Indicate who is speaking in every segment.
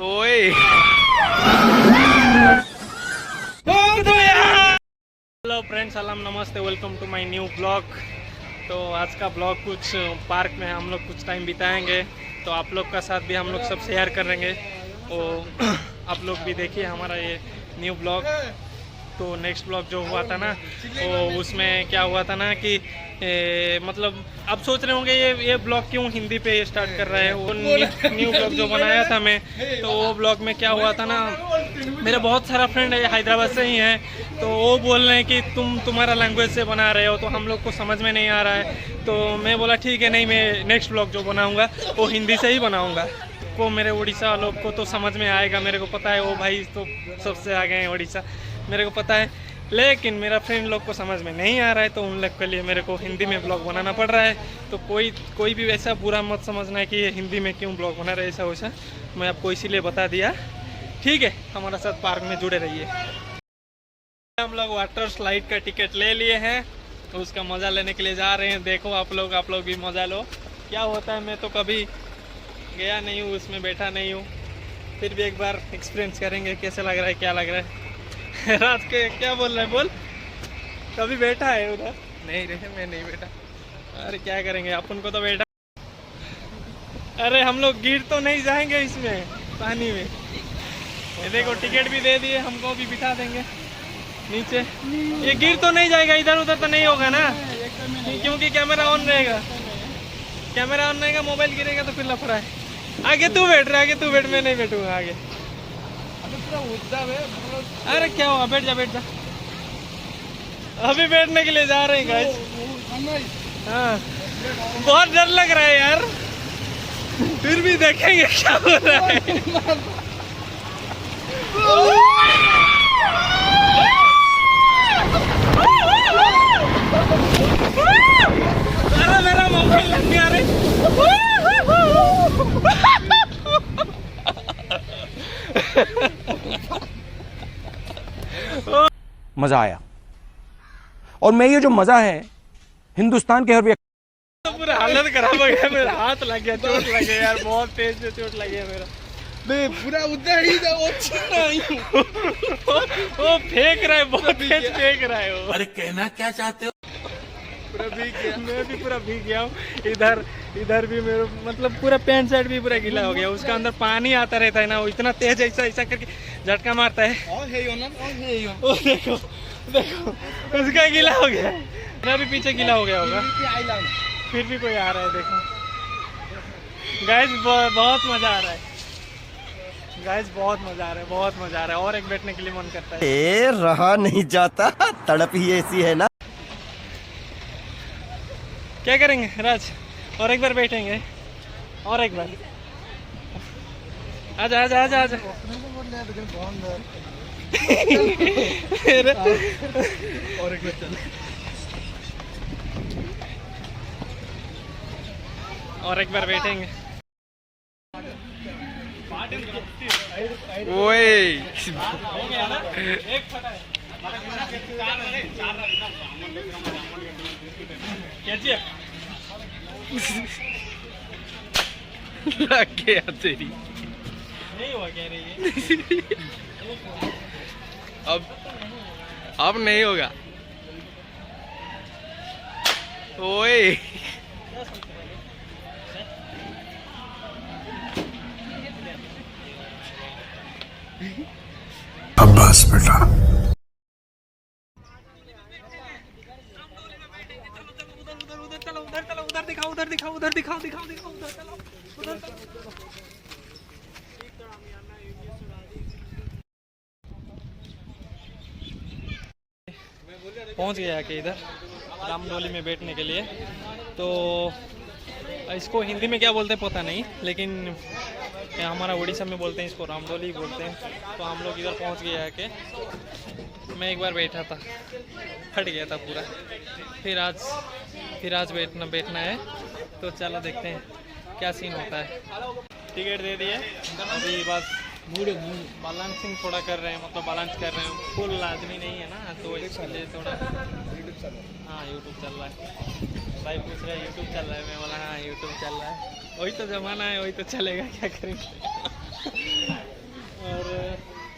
Speaker 1: ओए hello friends, सलाम नमस्ते, welcome to my new blog. तो आज का ब्लॉग कुछ पार्क में हम लोग कुछ टाइम बिताएंगे, तो आप लोग का साथ भी हम लोग सब शेयर करेंगे। तो आप लोग भी देखिए हमारा ये न्यू ब्लॉग। तो नेक्स्ट ब्लॉग जो हुआ था ना, तो उसमें क्या हुआ था ना कि मतलब आप सोच रहे होंगे ये ब्लॉग क्यों हिंदी पे स्टार्ट कर रहा है। वो न्यू ब्लॉग जो बनाया था मैं, तो वो ब्लॉग में क्या हुआ था ना, मेरा बहुत सारा फ्रेंड है हैदराबाद से ही है, तो वो बोल रहे हैं कि तुम्हारा लैंग्वेज से बना रहे हो तो हम लोग को समझ में नहीं आ रहा है। तो मैं बोला ठीक है, नहीं मैं नेक्स्ट ब्लॉग जो बनाऊँगा वो हिंदी से ही बनाऊँगा। को मेरे उड़ीसा लोग को तो समझ में आएगा, मेरे को पता है, वो भाई तो सबसे आगे हैं उड़ीसा, मेरे को पता है। लेकिन मेरा फ्रेंड लोग को समझ में नहीं आ रहा है, तो उन लोग के लिए मेरे को हिंदी में ब्लॉग बनाना पड़ रहा है। तो कोई भी वैसा बुरा मत समझना है कि ये हिंदी में क्यों ब्लॉग बना रहे, ऐसा वैसा मैं आपको इसीलिए बता दिया। ठीक है, हमारे साथ पार्क में जुड़े रहिए। हम लोग वाटर स्लाइड का टिकट ले लिए हैं, तो उसका मज़ा लेने के लिए जा रहे हैं। देखो आप लोग भी मज़ा लो। क्या होता है, मैं तो कभी गया नहीं हूँ, उसमें बैठा नहीं हूँ, फिर भी एक बार एक्सपीरियंस करेंगे कैसे लग रहा है, क्या लग रहा है। रात के क्या बोल रहा है, बोल। कभी बैठा है उधर? नहीं रे, मैं नहीं बैठा। अरे क्या करेंगे, अपन को तो बैठा। अरे हम लोग गिर तो नहीं जाएंगे इसमें पानी में। ये देखो टिकट भी दे दिए, हमको भी बिठा देंगे नीचे। ये गिर तो नहीं जाएगा, इधर उधर तो नहीं होगा ना, क्योंकि कैमरा ऑन रहेगा। कैमरा ऑन रहेगा, मोबाइल गिरेगा तो फिर लफड़ा है। आगे तू बैठ रहा है, आगे तू बैठ, मैं नहीं बैठूंगा आगे। अरे क्या हुआ, बैठ जा बैठ जा। अभी बैठने के लिए जा रहे हैं गाइस। हाँ, बहुत डर लग रहा है यार, फिर भी देखेंगे क्या हो रहा है। अरे मेरा मोबाइल लग गया रे।
Speaker 2: मजा आया, और मैं ये जो मजा है हिंदुस्तान के हर व्यक्ति।
Speaker 1: तो पूरा हालत खराब हो गया, मेरा हाथ लग गया, चोट लग गया यार, बहुत तेज से चोट लग गया मेरा।
Speaker 3: पूरा उधर ही था,
Speaker 1: वो फेंक रहा है, बहुत तेज फेंक रहा है वो।
Speaker 3: अरे कहना क्या चाहते हो?
Speaker 1: पूरा भीग गया, मैं भी पूरा भीग गया हूँ। इधर भी मेरे मतलब पूरा पैंट शर्ट भी पूरा गीला हो गया। उसका अंदर पानी आता रहता है ना, वो इतना तेज ऐसा करके झटका मारता है। ओ देखो देखो, उसका गीला हो गया, मेरा भी पीछे गीला हो गया होगा, फिर भी कोई आ रहा है। देखो गाइस, बहुत मजा आ रहा है गाइस, बहुत मजा आ रहा है, बहुत मजा आ रहा है। और एक बैठने के लिए मन करता है।
Speaker 4: रहा नहीं जाता, तड़प ही ऐसी है ना।
Speaker 1: क्या करेंगे राज, और एक बार बैठेंगे, और एक बार। आजा आजा आजा आजा। और एक बार बैठेंगे। ओए लग गया तेरी, नहीं हुआ कह रही है। अब नहीं होगा। ओए
Speaker 3: अब्बास बेटा,
Speaker 1: उधर दिखाओ पहुंच गया कि इधर रामडोली में बैठने के लिए। तो इसको हिंदी में क्या बोलते हैं पता नहीं, लेकिन हमारा उड़ीसा में बोलते हैं इसको रामडोली बोलते हैं। तो हम लोग इधर पहुंच गया है कि मैं एक बार बैठा था, फट गया था पूरा, फिर आज बैठना है। तो चलो देखते हैं क्या सीन होता है। टिकट दे दिए, अभी बस बैलेंसिंग थोड़ा कर रहे हैं, मतलब बैलेंस कर रहे हैं। फुल आदमी नहीं है ना, तो इसलिए थोड़ा। हाँ यूट्यूब चल रहा है, भाई पूछ रहे यूट्यूब चल रहा है, मैं बोला हाँ यूट्यूब चल रहा है। वही तो ज़माना है, वही तो चलेगा, क्या करेंगे। और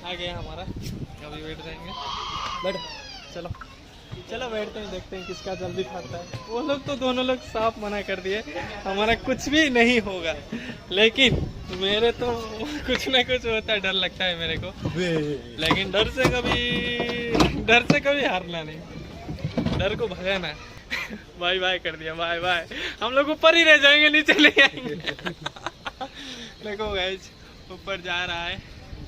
Speaker 1: आ गया हमारा, अभी बैठ जाएंगे। बैठ, चलो चलो बैठते हैं, देखते हैं किसका जल्दी खाता है। वो लोग तो दोनों लोग साफ मना कर दिए हमारा कुछ भी नहीं होगा, लेकिन मेरे तो कुछ ना कुछ होता है, डर लगता है मेरे को। लेकिन डर से कभी हारना नहीं, डर को भगाना। बाय बाय कर दिया, बाय बाय। हम लोग ऊपर ही रह जाएंगे, नीचे ले आएंगे। देखो गाइस, ऊपर जा रहा है,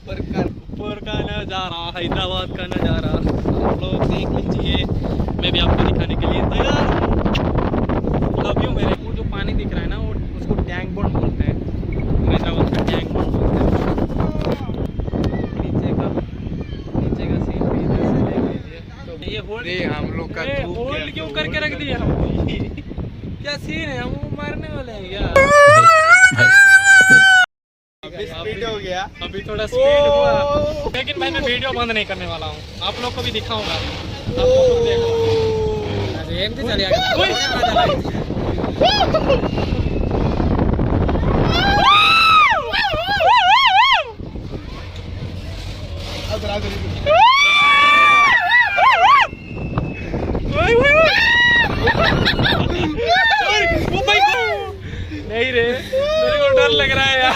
Speaker 1: ऊपर का नजारा, हैदराबाद का नजारा आप लोग देख लीजिए। मैं भी आपको दिखाने के लिए तैयार हूँ। लव यू मेरे को। जो पानी दिख रहा है ना, वो उसको टैंक बॉन्ड बोलते हैं, हैदराबाद का टैंक बॉन्ड बोलते हैं। नीचे का सीन भी इधर से देख लीजिए। तो ये होल्ड,
Speaker 3: हम लोग का
Speaker 1: होल्ड क्यों करके रख दिया हमको? क्या सीन है, हम मारने वाले हैं क्या?
Speaker 3: स्पीड हो गया।
Speaker 1: अभी थोड़ा स्पीड हुआ, लेकिन मैं वीडियो बंद नहीं करने वाला हूँ, आप लोग को भी दिखाऊंगा। आप लोग को नहीं रे, मेरे को डर लग रहा है यार।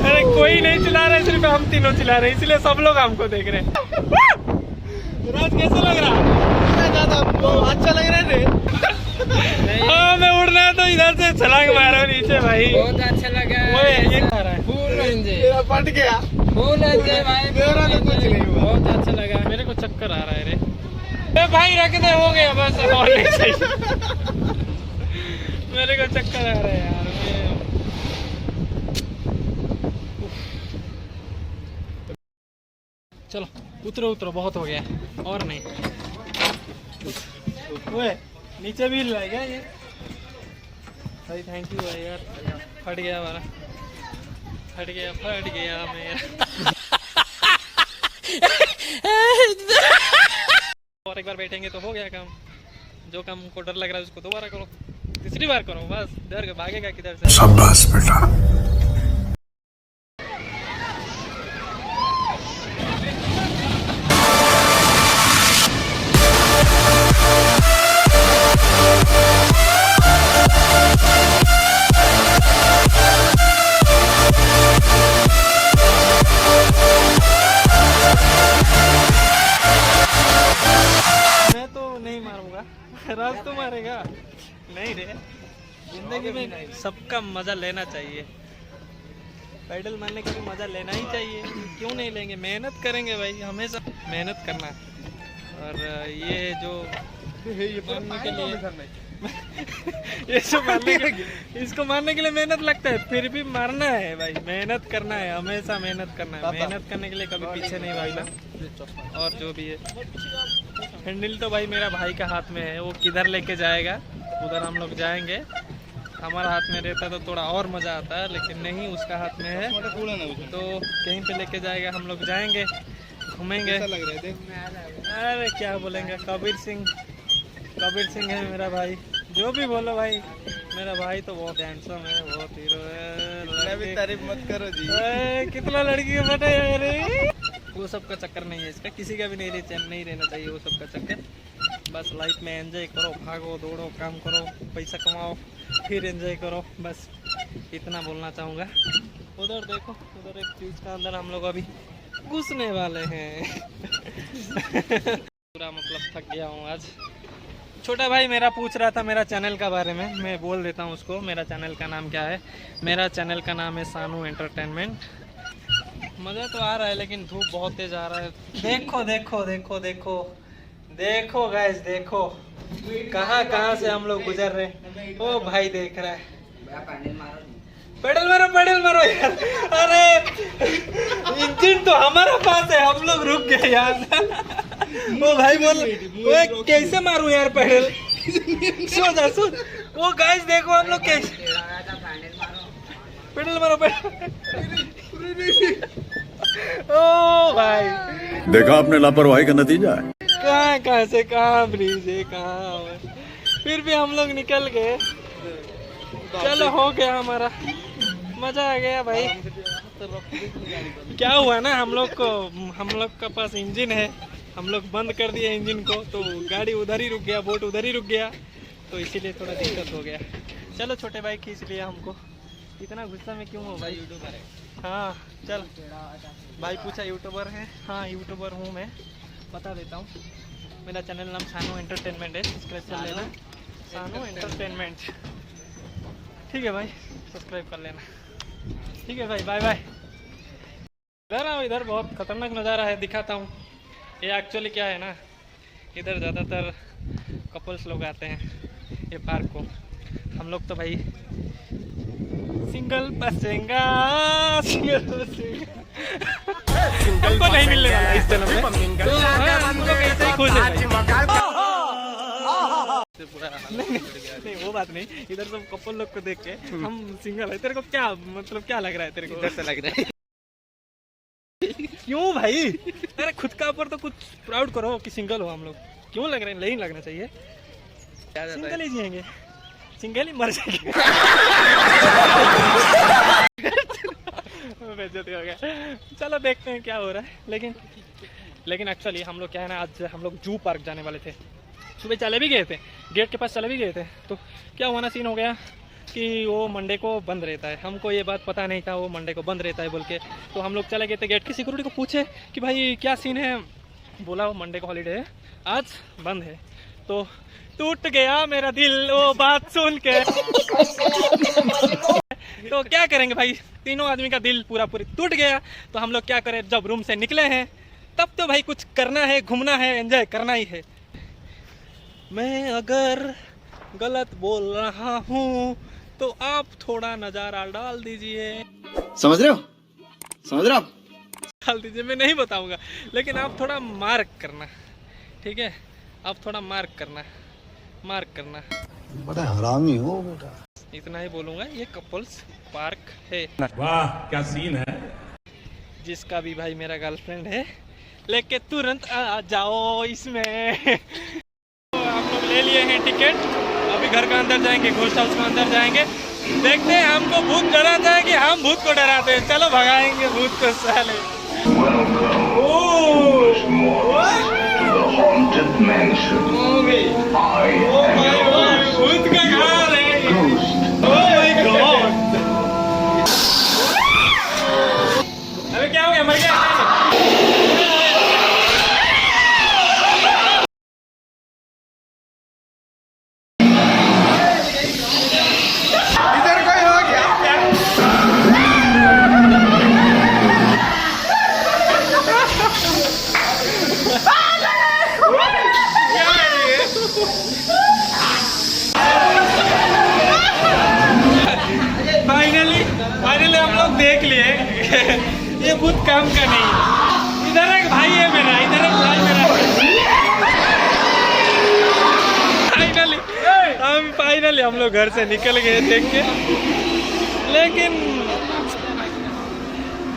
Speaker 1: अरे कोई नहीं चिल्ला रहा है, सिर्फ हम तीनों चिल्ला रहे हैं, इसलिए सब लोग हमको देख रहे हैं। राज कैसा लग रहा?
Speaker 3: अच्छा लग रहा है रे।
Speaker 1: हाँ, मैं उड़ रहा तो इधर से छलांग मारा नीचे भाई।
Speaker 5: बहुत अच्छा लगा।
Speaker 1: ये आ रहा है,
Speaker 5: फुल एंजॉय,
Speaker 3: मेरा फट गया।
Speaker 5: फुल एंजॉय भाई।
Speaker 3: मेरा तो कुछ नहीं हुआ।
Speaker 5: बहुत अच्छा लगा।
Speaker 1: मेरे को चक्कर आ रहा है रे। ए भाई रख दे, हो गया बस, और नहीं चाहिए। मेरे को चक्कर आ रहा है यार। चलो उतरो उतरो, बहुत हो गया और नहीं। ओए नीचे भी हिल रहा है क्या ये? भाई थैंक यू भाई यार, फट गया हमारा, फट गया मेरा। और एक बार बैठेंगे तो हो गया काम। जो काम को डर लग रहा है उसको दोबारा करो, तीसरी बार करो, बस डर के भागेगा किधर से।
Speaker 3: शाबाश बेटा।
Speaker 1: मैं तो नहीं मारूंगा, राज तो मारेगा। नहीं रे, जिंदगी में सबका मजा लेना चाहिए, पैडल मारने का भी मजा लेना ही चाहिए। क्यों नहीं लेंगे? मेहनत करेंगे भाई, हमेशा मेहनत करना। और ये जो मारने के लिए ये जो मारने के, इसको मारने के लिए मेहनत लगता है, फिर भी मारना है भाई, मेहनत करना है, हमेशा मेहनत करना है। मेहनत करने के लिए कभी पीछे नहीं भागना। और जो भी है, हैंडल तो भाई मेरा भाई का हाथ में है, वो किधर लेके जाएगा उधर हम लोग जाएंगे। हमारा हाथ में रहता तो थोड़ा और मज़ा आता है, लेकिन नहीं, उसका हाथ में है तो कहीं पे लेके जाएगा, हम लोग जाएंगे, घूमेंगे। अरे क्या बोलेंगे, कबीर सिंह है मेरा भाई, जो भी बोलो भाई, मेरा भाई तो बहुत हैंडसम है, बहुत हीरो है।
Speaker 3: भी तारीफ मत करो जी।
Speaker 1: कितना लड़की का बटा है रे। वो सब का चक्कर नहीं है इसका, किसी का भी नहीं रहना चाहिए वो सब का चक्कर। बस लाइफ में एंजॉय करो, भागो दौड़ो, काम करो, पैसा कमाओ, फिर एंजॉय करो, बस इतना बोलना चाहूँगा। उधर देखो, उधर एक चीज का अंदर हम लोग अभी घुसने वाले हैं। पूरा मतलब थक गया हूँ आज। छोटा भाई मेरा पूछ रहा था मेरा चैनल का बारे में, मैं बोल देता हूँ उसको। मेरा चैनल का नाम क्या है? मेरा चैनल का नाम है सानू एंटरटेनमेंट। मज़ा तो आ रहा है, लेकिन धूप बहुत तेज आ रहा है। देखो देखो देखो देखो देखो गाइस, देखो कहाँ से हम लोग गुजर रहे हैं। ओ भाई देख रहा है, पेडल मारो यार। अरे इंजन तो हमारा पास है, हम लोग रुक गए यार। वो भाई बोल, ओए कैसे मारूं यार पेडल? सो वो गाइस देखो हम लोग कैसे पेडल मारो। ओ भाई
Speaker 6: देखा आपने लापरवाही का नतीजा है।
Speaker 1: कहाँ से कहाँ ब्रिज है, कहाँ? फिर भी हम लोग निकल गए। चलो हो गया हमारा, मजा आ गया भाई। क्या हुआ ना, हम लोग का पास इंजन है, हम लोग बंद कर दिए इंजन को, तो गाड़ी उधर ही रुक गया, बोट उधर ही रुक गया, तो इसीलिए थोड़ा दिक्कत हो गया। चलो छोटे भाई खींच लिया हमको, इतना गुस्सा में क्यों हो भाई? यूट्यूबर है। हाँ चल, भाई पूछा यूट्यूबर है, हाँ यूट्यूबर हूँ मैं, बता देता हूँ। मेरा चैनल नाम सानू एंटरटेनमेंट है, सब्सक्राइब कर लेना, सानू एंटरटेनमेंट। ठीक है भाई, सब्सक्राइब कर लेना। ठीक है भाई, बाय बाय। इधर आओ, इधर बहुत खतरनाक नज़ारा है, दिखाता हूँ। ये एक्चुअली क्या है ना, इधर ज़्यादातर कपल्स लोग आते हैं ये पार्क को। हम लोग तो भाई सिंगल बसेंगा, हमको नहीं मिलने वाला इस जन्म में, तो हम लोग ऐसे ही खुश हैं भाई। नहीं वो बात नहीं, इधर सब कपल लोग को देख के हम सिंगल है। तेरे को क्या मतलब, क्या लग रहा है तेरे को? इधर से लग रहा है। क्यों भाई? अरे खुद का ऊपर तो कुछ प्राउड करो कि सिंगल हो हम लोग। क्यों लग रहे हैं? नहीं लगना चाहिए, सिंगल ही जिएंगे, सिंगल ही मर जाएंगे। बेइज्जती हो गया। चलो देखते हैं क्या हो रहा है। लेकिन एक्चुअली हम लोग क्या है ना, आज हम लोग जू पार्क जाने वाले थे। सुबह चले भी गए थे, गेट के पास चले भी गए थे, तो क्या हुआ ना, सीन हो गया कि वो मंडे को बंद रहता है। हमको ये बात पता नहीं था वो मंडे को बंद रहता है बोल के, तो हम लोग चले गए थे। गेट की सिक्योरिटी को पूछे कि भाई क्या सीन है, बोला वो मंडे को हॉलीडे है, आज बंद है। तो टूट गया मेरा दिल वो बात सुन के। तो क्या करेंगे भाई, तीनों आदमी का दिल पूरी टूट गया। तो हम लोग क्या करें, जब रूम से निकले हैं तब तो भाई कुछ करना है, घूमना है, एंजॉय करना ही है। मैं अगर गलत बोल रहा हूँ तो आप थोड़ा नज़ारा डाल दीजिए।
Speaker 4: समझ रहे हो? समझ रहे हो आप?
Speaker 1: डाल दीजिए, मैं नहीं बताऊंगा, लेकिन आप थोड़ा मार्क करना, ठीक है? आप थोड़ा मार्क करना।
Speaker 3: बड़ा हरामी हो बेटा।
Speaker 1: इतना ही बोलूँगा। ये कपल्स पार्क है।
Speaker 6: वाह क्या सीन है।
Speaker 1: जिसका भी भाई मेरा गर्लफ्रेंड है, लेके तुरंत आ जाओ इसमें। तो हम लोग ले लिए हैं टिकट, अभी घर का अंदर जाएंगे, घोस्ट हाउस का अंदर जाएंगे। देखते हैं हमको भूत डराता है कि हम भूत को डराते हैं। चलो भगाएंगे भूत को साले। भूत का घर है। अबे क्या हो गया, मर गया?
Speaker 3: इधर कोई हो गया। फाइनली हम लोग देख लिए ये भूत काम का नहीं है। इधर एक भाई है मेरा, इधर एक भाई मेरा। फाइनली हम लोग घर से निकल गए देख के, लेकिन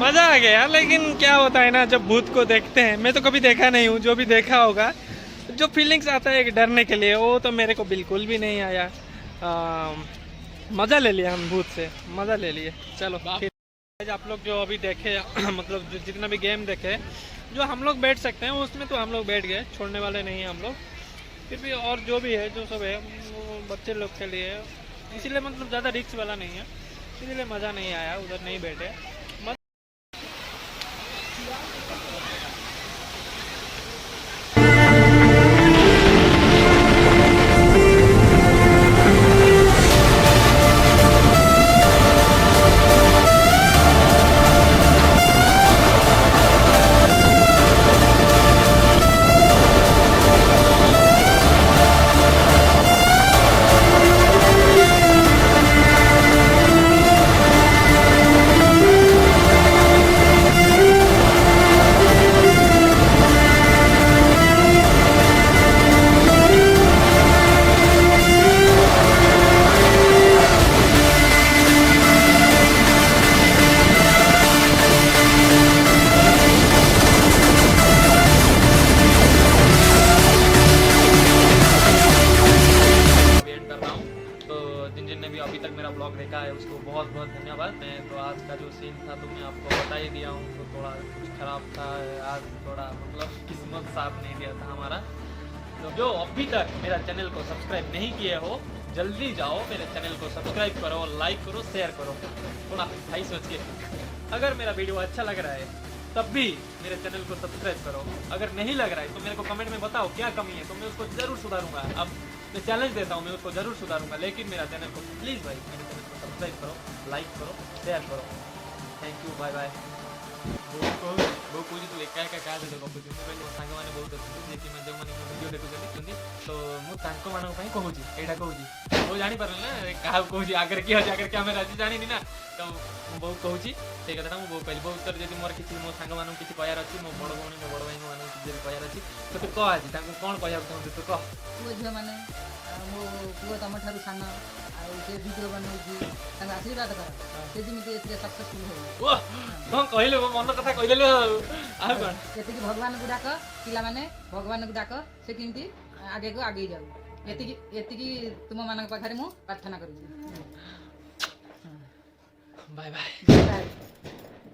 Speaker 3: मज़ा आ गया। लेकिन क्या होता है ना, जब भूत को देखते हैं, मैं तो कभी देखा नहीं हूँ, जो भी देखा होगा, जो फीलिंग्स आता है एक डरने के लिए, वो तो मेरे को बिल्कुल भी नहीं आया। मज़ा ले लिया हम भूत से, मज़ा ले लिए। चलो फिर आप लोग जो अभी देखे मतलब जितना भी गेम देखे, जो हम लोग बैठ सकते हैं उसमें तो हम लोग बैठ गए, छोड़ने वाले नहीं हैं हम लोग। फिर भी और जो भी है, जो सब है, वो बच्चे लोग के लिए, इसीलिए मतलब ज़्यादा रिस्क वाला नहीं है, इसीलिए मज़ा नहीं आया, उधर नहीं बैठे। जिनने भी अभी तक मेरा ब्लॉग देखा है उसको बहुत बहुत धन्यवाद। मैं तो आज का जो सीन था तो मैं आपको बता ही दिया हूँ, तो थोड़ा कुछ खराब था आज, थोड़ा मतलब किस्मत साथ नहीं दिया था हमारा। तो जो अभी तक मेरा चैनल को सब्सक्राइब नहीं किए हो जल्दी जाओ मेरे चैनल को सब्सक्राइब करो, लाइक करो, शेयर करो। थोड़ा भाई सोच के, अगर मेरा वीडियो अच्छा लग रहा है तब भी मेरे चैनल को सब्सक्राइब करो। अगर नहीं लग रहा है तो मेरे को कमेंट में बताओ क्या कमी है, तो मैं उसको जरूर सुधारूंगा। अब मैं चैलेंज देता हूँ, मैं उसको जरूर सुधारूंगा, लेकिन मेरा चैनल को प्लीज़ भाई मेरे चैनल को सब्सक्राइब करो, लाइक करो, शेयर करो। Thank you, bye bye. बहुत कुछ तू एका एका क्या देते गपुଛି ମୁଁ ମୋ ସାଙ୍ଗମାନେ ବହୁତ ଅଛନ୍ତି ଯେକି ମାନେ ଯେଉଁମାନେ ମୋ ଭିଡ଼ିଓ ଦେଖୁଛନ୍ତି ତ ମୁଁ ତାଙ୍କମାନଙ୍କ ପାଇଁ କହୁଛି, ଏଇଟା କହୁଛି। ମୁଁ ଜାଣିପାରୁନି ନା କାହାକୁ କହୁଛି, ଆଗରେ କିଏ ଅଛି, ଆଗରେ କ୍ୟାମେରା ଅଛି, ଜାଣିନି ନା। ତ ମୁଁ ବୋଉ କହୁଛି ସେଇ କଥାଟା, ମୁଁ ବୋଉ କହିଲି ବୋଉ ତୋର ଯଦି ମୋର କିଛି ମୋ ସାଙ୍ଗମାନଙ୍କୁ କିଛି କହିବାର ଅଛି, ମୋ ବଡ଼ ଭଉଣୀ ମୋ ବଡ଼ ଭାଇମାନଙ୍କୁ କିଛି ଯଦି କହିବାର ଅଛି ତ ତୁ କହ ଆଜି ତାଙ୍କୁ କ'ଣ କହିବାକୁ ଚାହୁଁଛୁ ତୁ କହ।
Speaker 7: ପୁଅ ଝିଅମାନେ ମୋ ପୁଅ ତମଠାରୁ ସାନ, ଆଉ ସେ ଭିଡ଼ିଓ ବନଉଛି, ତାଙ୍କୁ ଆଶୀର୍ବାଦ କର, ସେ ଯେମିତି ଏଥିରେ ସକ୍ସେସଫୁଲ୍ ହଉ।
Speaker 3: କ'ଣ କହିଲୁ, ମୋ ମନ କଥା କହିଦେଲୁ ଆଉ କ'ଣ।
Speaker 7: ଏତିକି ଭଗବାନଙ୍କୁ ଡାକ, ପିଲାମାନେ ଭଗବାନଙ୍କୁ ଡାକ, ସେ କେମିତି ଆଗକୁ ଆଗେଇ ଯାଉ। ଏତିକି ତୁମମାନଙ୍କ ପାଖରେ ମୁଁ ପ୍ରାର୍ଥନା କରୁଛି।
Speaker 3: Bye bye.
Speaker 7: ବାଏ।